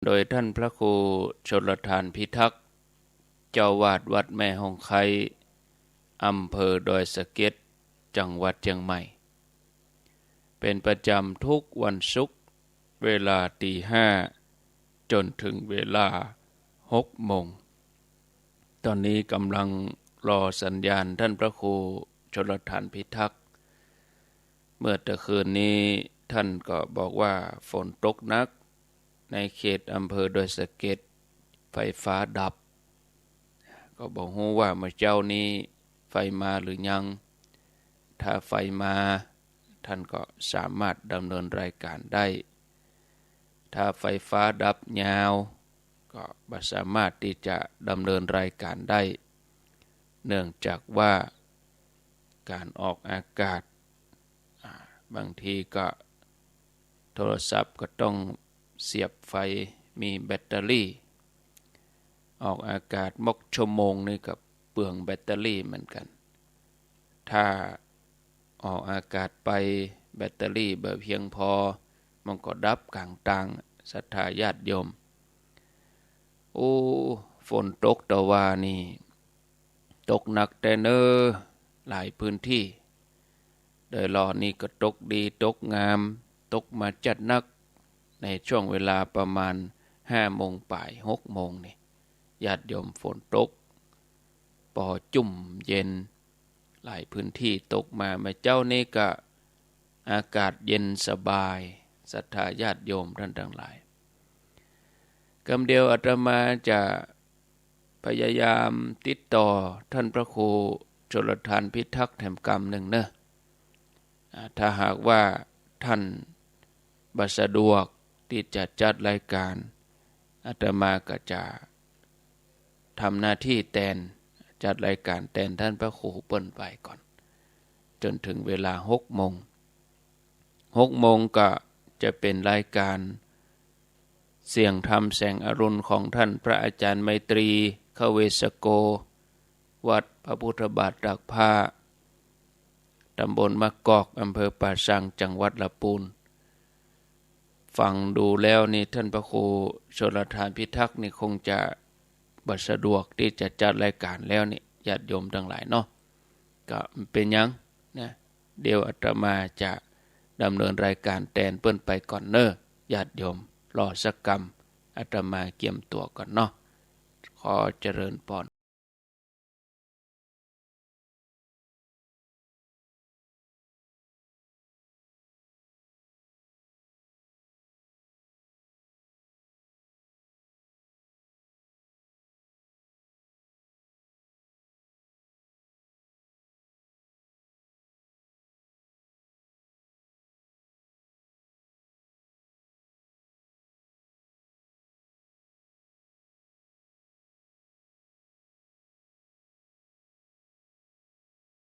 โดยท่านพระครูชลทานพิทักษ์เจ้าวาดวัดแม่ฮองไคอำเภอดอยสะเก็ดจังหวัดเชียงใหม่เป็นประจำทุกวันศุกร์เวลาตี 5จนถึงเวลา6 โมงตอนนี้กำลังรอสัญญาณท่านพระครูชลทานพิทักษ์เมื่อตะคืนนี้ท่านก็บอกว่าฝนตกหนักในเขตอำเภอดอยสะเก็ดไฟฟ้าดับก็บอกว่าเมื่อเจ้านี้ไฟมาหรือยังถ้าไฟมาท่านก็สามารถดำเนินรายการได้ถ้าไฟฟ้าดับยาวก็ไม่สามารถที่จะดำเนินรายการได้เนื่องจากว่าการออกอากาศบางทีก็โทรศัพท์ก็ต้องเสียบไฟมีแบตเตอรี่ออกอากาศชั่วโมงนี่ก็เปลืองแบตเตอรี่เหมือนกันถ้าออกอากาศไปแบตเตอรี่เบอร์เพียงพอมันก็ดับกลางทางศรัทธาญาติโยมฝนตกตะว่านี่ตกหนักแต่เนอหลายพื้นที่โดยรอนี่ก็ตกดีตกงามตกมาจัดนักในช่วงเวลาประมาณ5 โมงป่าย6 โมงนี่ญาติโยมฝนตกปอจุ่มเย็นหลายพื้นที่ตกมาเมื่อเจ้านี่ก็อากาศเย็นสบายศรัทธาญาติโยมท่านทั้งหลายกำเดียวอาตมาจะพยายามติดต่อท่านพระครูชลทานพิทักษ์แถมกรรมหนึ่งนะถ้าหากว่าท่านบัสะดวกที่จะจัดรายการอาตมาก็จะทำหน้าที่แทนจัดรายการแทนท่านพระครูเปิ้นไปก่อนจนถึงเวลา6 โมง6 โมงก็จะเป็นรายการเสียงธรรมแสงอรุณของท่านพระอาจารย์ไมตรีขเวสโกวัดพระพุทธบาทตากผ้าตำบลมะกอกอำเภอป่าสังจังหวัดลำพูนฟังดูแล้วนี่ท่านพระครูชลทานพิทักษ์นี่คงจะบัดสะดวกที่จะจัดรายการแล้วนี่ญาติโยมทั้งหลายเนาะก็เป็นยังนะเดี๋ยวอาตมาจะดำเนินรายการแทนเปิ้นไปก่อนเนอะญาติโยมรอสักกรรมอาตมาเกี่ยมตัวก่อนเนาะขอเจริญพร